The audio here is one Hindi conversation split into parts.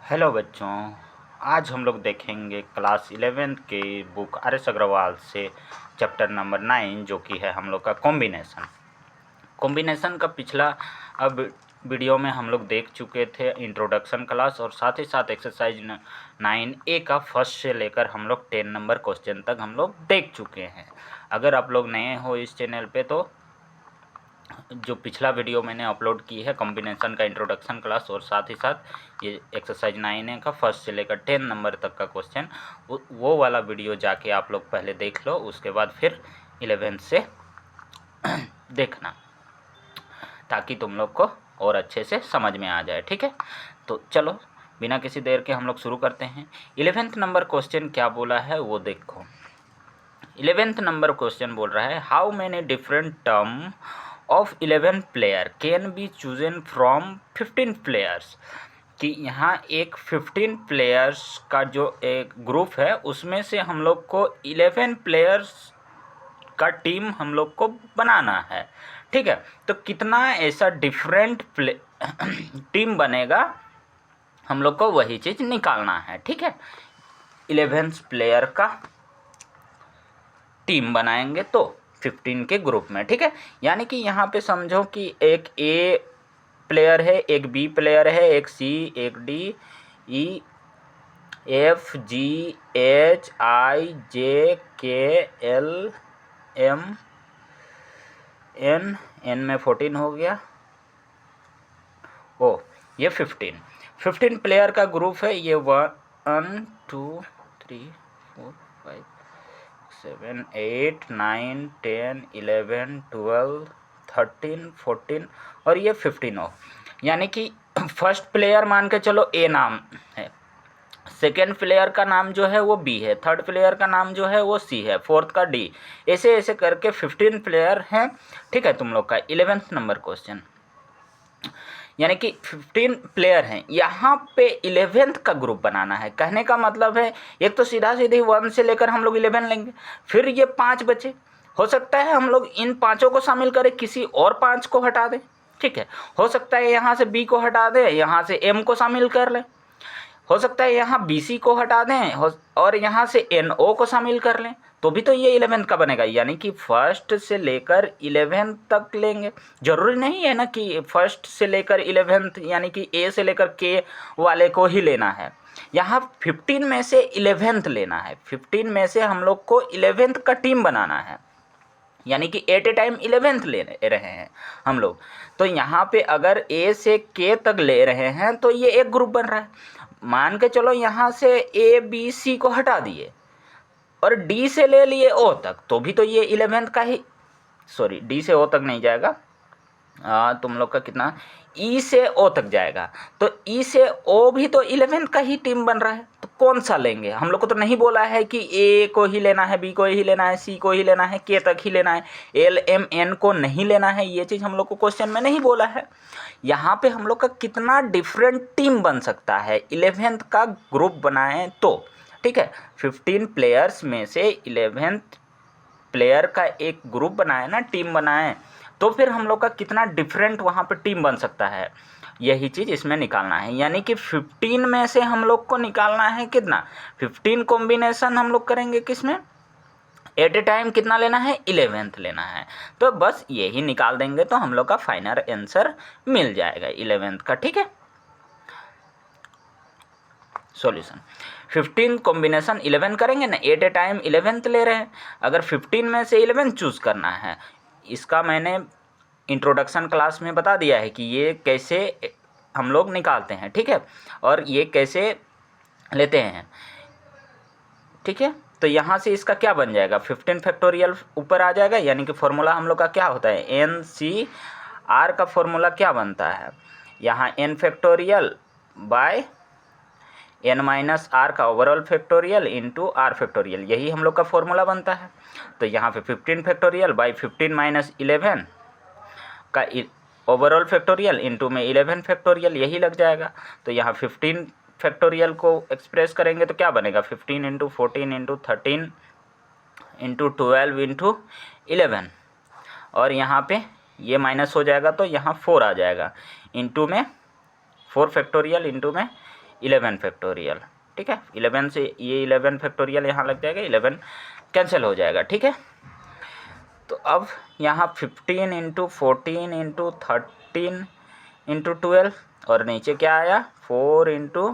हेलो बच्चों, आज हम लोग देखेंगे क्लास 11th के बुक आर एस अग्रवाल से चैप्टर नंबर 9 जो कि है हम लोग का कॉम्बिनेशन का पिछला अब वीडियो में हम लोग देख चुके थे इंट्रोडक्शन क्लास और साथ ही साथ एक्सरसाइज 9A का फर्स्ट से लेकर हम लोग 10 नंबर क्वेश्चन तक हम लोग देख चुके हैं। अगर आप लोग नए हो इस चैनल पे तो जो पिछला वीडियो मैंने अपलोड की है कॉम्बिनेशन का इंट्रोडक्शन क्लास और साथ ही साथ ये एक्सरसाइज 9A का फर्स्ट से लेकर 10 नंबर तक का क्वेश्चन वो वाला वीडियो जाके आप लोग पहले देख लो, उसके बाद फिर 11 से देखना ताकि तुम लोग को और अच्छे से समझ में आ जाए। ठीक है, तो चलो बिना किसी देर के हम लोग शुरू करते हैं। 11th नंबर क्वेश्चन क्या बोला है वो देखो। 11th नंबर क्वेश्चन बोल रहा है how many different term of 11 player can be chosen from 15 players. कि यहाँ एक 15 प्लेयर्स का जो एक ग्रुप है उसमें से हम लोग को 11 प्लेयर्स का टीम हम लोग को बनाना है। ठीक है, तो कितना ऐसा डिफरेंट टीम बनेगा हम लोग को वही चीज़ निकालना है। ठीक है, 11 प्लेयर का टीम बनाएंगे तो 15 के ग्रुप में। ठीक है, यानी कि यहाँ पे समझो कि एक ए प्लेयर है, एक बी प्लेयर है, एक सी, एक डी, ई, एफ, जी, एच, आई, जे, के, एल, एम, एन में 14 हो गया, ओ ये 15 प्लेयर का ग्रुप है। ये 1 2 3 4 5 7 8 9 10 11 12 13 14 और ये 15 हो। यानी कि फर्स्ट प्लेयर मान के चलो ए नाम है, सेकेंड प्लेयर का नाम जो है वो बी है, थर्ड प्लेयर का नाम जो है वो सी है, फोर्थ का डी, ऐसे ऐसे करके 15 प्लेयर हैं। ठीक है, तुम लोग का 11th नंबर क्वेश्चन यानी कि 15 प्लेयर हैं। यहाँ पे 11th का ग्रुप बनाना है। कहने का मतलब है एक तो सीधा सीधी 1 से लेकर हम लोग 11 लेंगे, फिर ये 5 बचे, हो सकता है हम लोग इन 5 को शामिल करें, किसी और 5 को हटा दें। ठीक है, हो सकता है यहाँ से बी को हटा दें, यहाँ से एम को शामिल कर लें, हो सकता है यहाँ बी सी को हटा दें और यहाँ से एन ओ को शामिल कर लें, तो भी तो ये 11th का बनेगा। यानी कि फर्स्ट से लेकर 11th तक लेंगे। जरूरी नहीं है ना कि फर्स्ट से लेकर 11th यानी कि ए से लेकर के वाले को ही लेना है। यहाँ 15 में से 11th लेना है। 15 में से हम लोग को 11th का टीम बनाना है, यानी कि एट ए टाइम 11th ले रहे हैं हम लोग। तो यहाँ पे अगर ए से के तक ले रहे हैं तो ये एक ग्रुप बन रहा है। मान के चलो यहाँ से ए बी सी को हटा दिए और डी से ले लिए ओ तक, तो भी तो ये 11th का ही, सॉरी डी से ओ तक नहीं जाएगा, तुम लोग का कितना ई से ओ तक जाएगा, तो ई से ओ भी तो 11th का ही टीम बन रहा है। तो कौन सा लेंगे? हम लोग को तो नहीं बोला है कि ए को ही लेना है, बी को ही लेना है, सी को ही लेना है, के तक ही लेना है, एल एम एन को नहीं लेना है। ये चीज़ हम लोग को क्वेश्चन में नहीं बोला है। यहाँ पे हम लोग का कितना डिफरेंट टीम बन सकता है 11th का ग्रुप बनाएं तो। ठीक है, 15 प्लेयर्स में से 11th प्लेयर का एक ग्रुप बनाए ना, टीम बनाए, तो फिर हम लोग का कितना डिफरेंट वहाँ पे टीम बन सकता है, यही चीज़ इसमें निकालना है। यानी कि 15 में से हम लोग को निकालना है कितना, 15 कॉम्बिनेशन हम लोग करेंगे किसमें, एट ए टाइम कितना लेना है, 11th लेना है। तो बस यही निकाल देंगे तो हम लोग का फाइनल आंसर मिल जाएगा 11th का। ठीक है, सॉल्यूशन 15 कॉम्बिनेशन 11 करेंगे ना, एट ए टाइम 11th ले रहे हैं। अगर 15 में से 11 चूज़ करना है, इसका मैंने इंट्रोडक्शन क्लास में बता दिया है कि ये कैसे हम लोग निकालते हैं। ठीक है, और ये कैसे लेते हैं। ठीक है, तो यहाँ से इसका क्या बन जाएगा, 15 फैक्टोरियल ऊपर आ जाएगा। यानी कि फॉर्मूला हम लोग का क्या होता है, एन सी आर का फॉर्मूला क्या बनता है, यहाँ N factorial by N minus R का overall factorial into R factorial, यही हम लोग का फॉर्मूला बनता है। तो यहाँ पे 15 फैक्टोरियल बाई 15 माइनस 11 का ओवरऑल फैक्टोरियल इंटू में 11 फैक्टोरियल, यही लग जाएगा। तो यहाँ 15 फैक्टोरियल को एक्सप्रेस करेंगे तो क्या बनेगा, 15 इंटू 14 इंटू 13 इंटू 12 इंटू 11, और यहाँ पे ये माइनस हो जाएगा तो यहाँ 4 आ जाएगा, इंटू में 4 फैक्टोरियल इंटू में 11 फैक्टोरियल, ठीक है। 11 से ये 11 फैक्टोरियल यहाँ लग जाएगा, 11 कैंसिल हो जाएगा, ठीक है। तो अब यहाँ 15 इंटू 14 इंटू 13 इंटू 12 और नीचे क्या आया 4 इंटू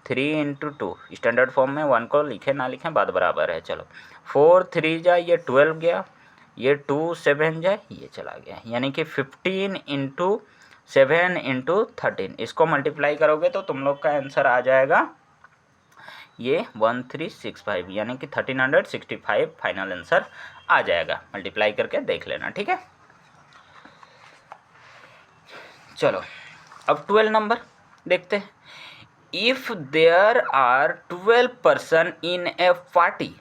3 इंटू 2। स्टैंडर्ड फॉर्म में 1 को लिखे ना लिखें बात बराबर है। चलो 4 3 जाए ये 12 गया, ये 2 7 जाए ये चला गया, यानी कि 15 इंटू 7 इंटू 13। इसको मल्टीप्लाई करोगे तो तुम लोग का आंसर आ जाएगा ये 1365, यानी कि 1365 फाइनल आंसर आ जाएगा। मल्टीप्लाई करके देख लेना, ठीक है। चलो अब 12 नंबर देखते हैं। If there are 12 person in a party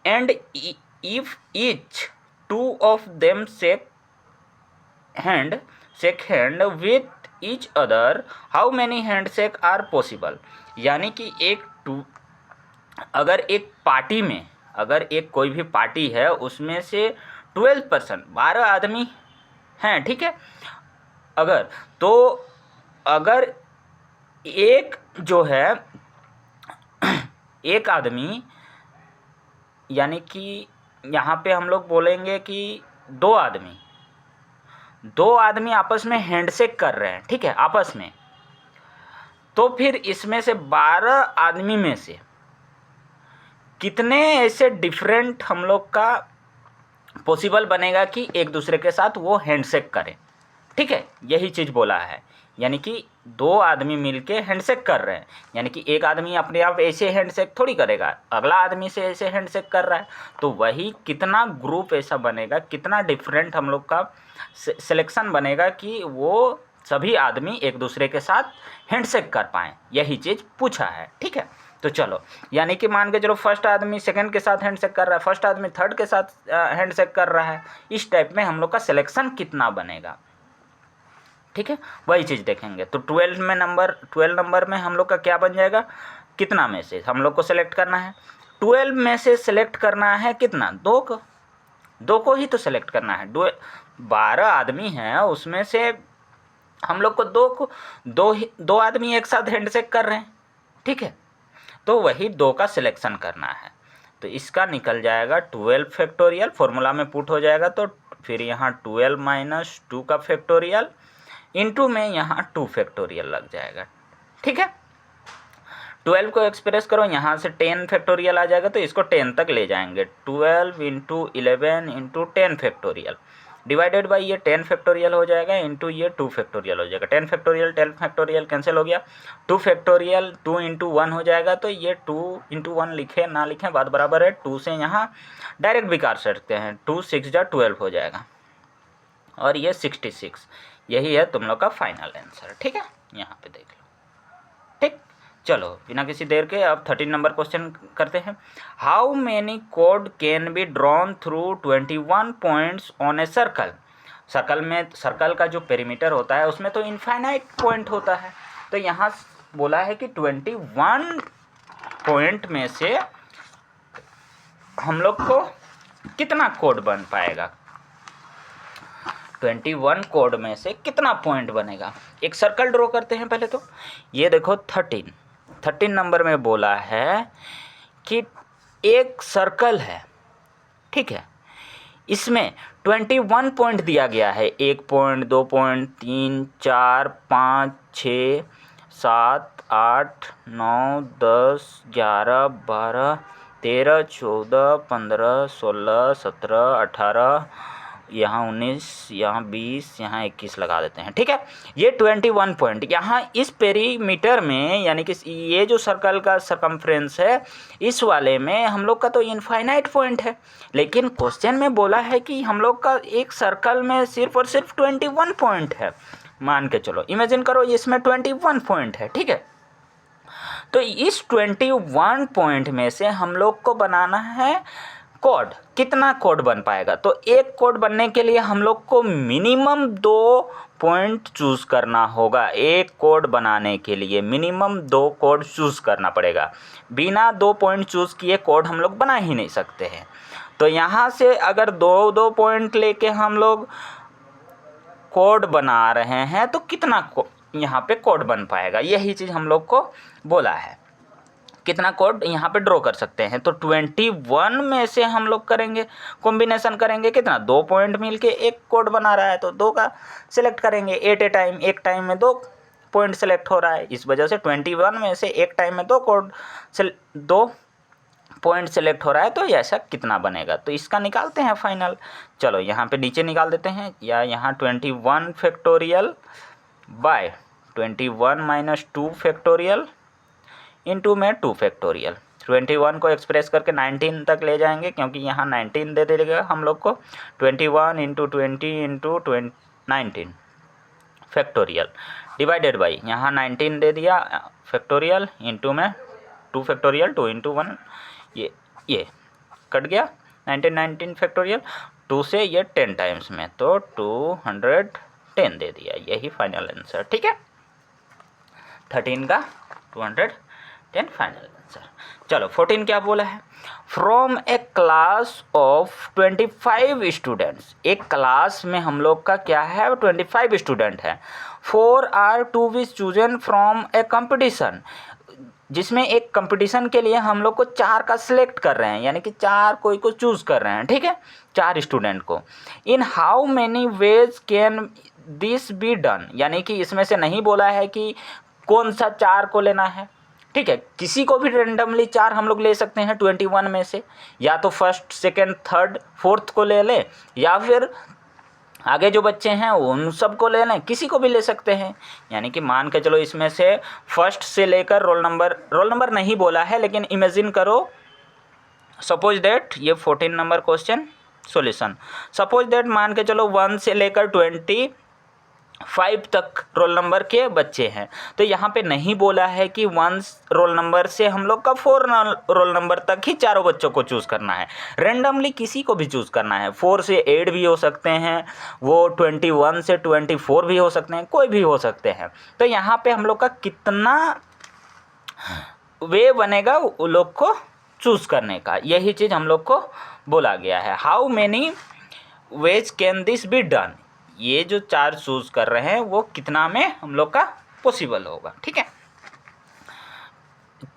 and if each 2 of them shake hand with each other, how many hand shake are possible. यानी कि अगर एक पार्टी में, अगर एक कोई भी पार्टी है उसमें से 12 पर्सन 12 आदमी हैं, ठीक है। अगर एक जो है एक आदमी, यानी कि यहाँ पे हम लोग बोलेंगे कि दो आदमी आपस में हैंडशेक कर रहे हैं, ठीक है, आपस में। तो फिर इसमें से 12 आदमी में से कितने ऐसे डिफरेंट हम लोग का पॉसिबल बनेगा कि एक दूसरे के साथ वो हैंडशेक करें, ठीक है। यही चीज़ बोला है, यानी कि 2 आदमी मिलके हैंडशेक कर रहे हैं, यानी कि एक आदमी अपने आप ऐसे हैंडशेक थोड़ी करेगा, अगला आदमी से ऐसे हैंडशेक कर रहा है, तो वही कितना ग्रुप ऐसा बनेगा, कितना डिफरेंट हम लोग का सिलेक्शन बनेगा कि वो सभी आदमी एक दूसरे के साथ हैंडशेक कर पाएँ, यही चीज़ पूछा है, ठीक है। तो चलो, यानी कि मान के चलो फर्स्ट आदमी सेकंड के साथ हैंडशेक कर रहा है, फर्स्ट आदमी थर्ड के साथ हैंडशेक कर रहा है, इस टाइप में हम लोग का सिलेक्शन कितना बनेगा, ठीक है, वही चीज़ देखेंगे। तो 12 नंबर में हम लोग का क्या बन जाएगा, कितना में से हम लोग को सेलेक्ट करना है, 12 में से सेलेक्ट करना है कितना, 2 को ही तो सेलेक्ट करना है। 12 आदमी हैं उसमें से हम लोग को दो आदमी एक साथ हैंडशेक कर रहे हैं, ठीक है, तो वही 2 का सिलेक्शन करना है। तो इसका निकल जाएगा 12 फैक्टोरियल, फॉर्मूला में पुट हो जाएगा, तो फिर यहाँ 12 माइनस 2 का फैक्टोरियल इंटू में यहाँ 2 फैक्टोरियल लग जाएगा, ठीक है। 12 को एक्सप्रेस करो, यहाँ से 10 फैक्टोरियल आ जाएगा, तो इसको 10 तक ले जाएंगे, 12 into 11 into 10 factorial divided by ये 10 फैक्टोरियल हो जाएगा इंटू ये 2 फैक्टोरियल हो जाएगा। 10 फैक्टोरियल कैंसिल हो गया, 2 फैक्टोरियल 2 इंटू 1 हो जाएगा, तो ये 2 इंटू 1 लिखे ना लिखें बात बराबर है, 2 से यहाँ डायरेक्ट भी काट सकते हैं, 2 6 जा 12 हो जाएगा और ये 66। यही है तुम लोग का फाइनल आंसर, ठीक है, यहाँ पे देख लो, ठीक। चलो बिना किसी देर के अब 13 नंबर क्वेश्चन करते हैं। How many code can be drawn through 21 points on a circle. Circle का जो पेरीमीटर होता है उसमें तो इनफाइनाइट पॉइंट होता है, तो यहाँ बोला है कि 21 पॉइंट में से हम लोग को कितना कोड बन पाएगा, 21 कोड में से कितना पॉइंट बनेगा। एक सर्कल ड्रॉ करते हैं पहले। तो ये देखो 13 नंबर में बोला है कि एक सर्कल है, ठीक है, इसमें 21 पॉइंट दिया गया है, 1 पॉइंट 2 पॉइंट 3 4 5 6 7 8 9 10 11 12 13 14 15 16 17 18 यहाँ 19 यहाँ 20 यहाँ 21 लगा देते हैं, ठीक है। ये 21 पॉइंट यहाँ इस पेरीमीटर में, यानी कि ये जो सर्कल का सरकमफ्रेंस है इस वाले में हम लोग का तो इनफाइनाइट पॉइंट है, लेकिन क्वेश्चन में बोला है कि हम लोग का एक सर्कल में सिर्फ और सिर्फ 21 पॉइंट है। मान के चलो, इमेजिन करो इसमें 21 पॉइंट है, ठीक है। तो इस 21 पॉइंट में से हम लोग को बनाना है कोड, कितना कोड बन पाएगा। तो एक कोड बनने के लिए हम लोग को मिनिमम 2 पॉइंट चूज़ करना होगा। एक कोड बनाने के लिए मिनिमम 2 कोड चूज़ करना पड़ेगा, बिना 2 पॉइंट चूज़ किए कोड हम लोग बना ही नहीं सकते हैं। तो यहाँ से अगर 2 पॉइंट लेके हम लोग कोड बना रहे हैं तो कितना यहाँ पे कोड बन पाएगा। यही चीज़ हम लोग को बोला है। कितना कोड यहाँ पे ड्रॉ कर सकते हैं, तो 21 में से हम लोग करेंगे कॉम्बिनेशन करेंगे, कितना 2 पॉइंट मिल के एक कोड बना रहा है, तो 2 का सिलेक्ट करेंगे एट ए टाइम, एक टाइम में 2 पॉइंट सेलेक्ट हो रहा है, इस वजह से 21 में से एक टाइम में 2 पॉइंट सेलेक्ट हो रहा है, तो ऐसा कितना बनेगा, तो इसका निकालते हैं फाइनल। चलो यहाँ पे नीचे निकाल देते हैं, या यहाँ 21 factorial by 21 minus 2 factorial into में 2 फैक्टोरियल। 21 को एक्सप्रेस करके 19 तक ले जाएंगे, क्योंकि यहाँ 19 दे देगा हम लोग को, 21 into 20 into 19 factorial divided by यहाँ 19 दे दिया फैक्टोरियल इंटू में 2 फैक्टोरियल, 2 इंटू 1, ये कट गया 19 फैक्टोरियल, 2 से ये 10 टाइम्स में, तो 210 दे दिया, यही फाइनल आंसर। ठीक है, 13 का 210 फाइनल आंसर। चलो 14 क्या बोला है, from A class of 25 students, एक क्लास में हम लोग का क्या है 25 स्टूडेंट है, 4 are to be chosen from a competition, जिसमें एक कंपटीशन के लिए हम लोग को 4 का सिलेक्ट कर रहे हैं, यानी कि 4 कोई को चूज़ कर रहे हैं। ठीक है, 4 स्टूडेंट को, in how many ways can this be done, यानी कि इसमें से नहीं बोला है कि कौन सा 4 को लेना है। ठीक है, किसी को भी रेंडमली 4 हम लोग ले सकते हैं 21 में से, या तो फर्स्ट सेकेंड थर्ड फोर्थ को ले लें, या फिर आगे जो बच्चे हैं उन सब को ले लें, किसी को भी ले सकते हैं। यानी कि मान के चलो इसमें से फर्स्ट से लेकर रोल नंबर नहीं बोला है, लेकिन इमेजिन करो, सपोज दैट ये 14 number question solution, suppose that मान के चलो 1 से लेकर 25 तक रोल नंबर के बच्चे हैं, तो यहाँ पे नहीं बोला है कि 1 रोल नंबर से हम लोग का 4 रोल नंबर तक ही चारों बच्चों को चूज़ करना है, रेंडमली किसी को भी चूज़ करना है। 4 से 8 भी हो सकते हैं, वो 21 से 24 भी हो सकते हैं, कोई भी हो सकते हैं। तो यहाँ पे हम लोग का कितना वे बनेगा वो लोग को चूज़ करने का, यही चीज़ हम लोग को बोला गया है। How many ways can this be done, ये जो 4 चूज़ कर रहे हैं वो कितना में हम लोग का पॉसिबल होगा। ठीक है,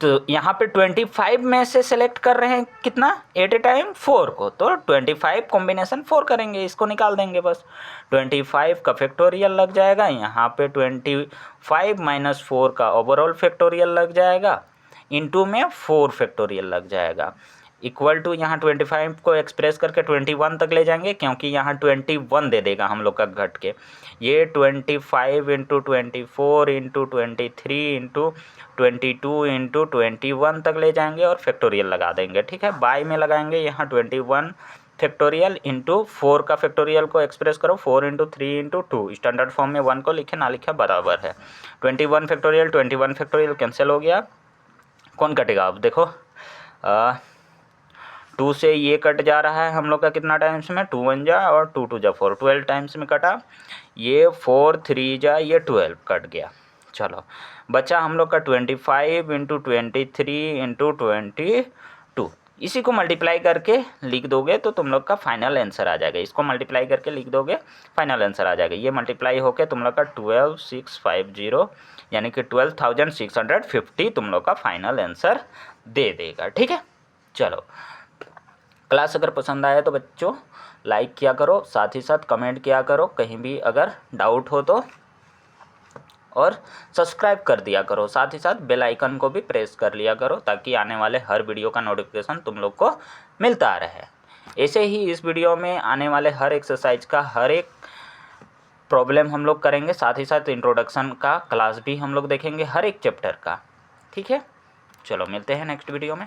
तो यहाँ पे 25 में से सेलेक्ट कर रहे हैं कितना एट ए टाइम 4 को, तो 25 कॉम्बिनेशन 4 करेंगे, इसको निकाल देंगे बस, 25 का फैक्टोरियल लग जाएगा, यहाँ पे 25 माइनस 4 का ओवरऑल फैक्टोरियल लग जाएगा, इंटू में 4 फैक्टोरियल लग जाएगा, इक्वल टू यहाँ 25 को एक्सप्रेस करके 21 तक ले जाएंगे, क्योंकि यहाँ 21 दे देगा हम लोग का घट के, ये 25 इंटू 24 इंटू 23 इंटू 22 इंटू 21 तक ले जाएंगे और फैक्टोरियल लगा देंगे। ठीक है, बाय में लगाएंगे यहाँ 21 फैक्टोरियल इंटू 4 का फैक्टोरियल को एक्सप्रेस करो, 4 इंटू 3 इंटू 2, स्टैंडर्ड फॉर्म में 1 को लिखे ना लिखे बराबर है, 21 फैक्टोरियल कैंसिल हो गया, कौन कटेगा अब देखो, 2 से ये कट जा रहा है हम लोग का कितना टाइम्स में, 2 1 जा और 2 2 जा 4, 12 टाइम्स में कटा, ये 4 3 जा ये 12 कट गया। चलो बचा हम लोग का 25 इंटू 23 इंटू 22, इसी को मल्टीप्लाई करके लिख दोगे तो तुम लोग का फाइनल आंसर आ जाएगा, इसको मल्टीप्लाई करके लिख दोगे फाइनल आंसर आ जाएगा, ये मल्टीप्लाई होके तुम लोग का 12650 यानी कि 12,650 तुम लोग का फाइनल आंसर दे देगा। ठीक है, चलो क्लास अगर पसंद आया तो बच्चों लाइक किया करो, साथ ही साथ कमेंट किया करो कहीं भी अगर डाउट हो तो, और सब्सक्राइब कर दिया करो, साथ ही साथ बेल आइकन को भी प्रेस कर लिया करो ताकि आने वाले हर वीडियो का नोटिफिकेशन तुम लोग को मिलता रहे। ऐसे ही इस वीडियो में आने वाले हर एक्सरसाइज का हर एक प्रॉब्लम हम लोग करेंगे, साथ ही साथ इंट्रोडक्शन का क्लास भी हम लोग देखेंगे हर एक चैप्टर का। ठीक है, चलो मिलते हैं नेक्स्ट वीडियो में।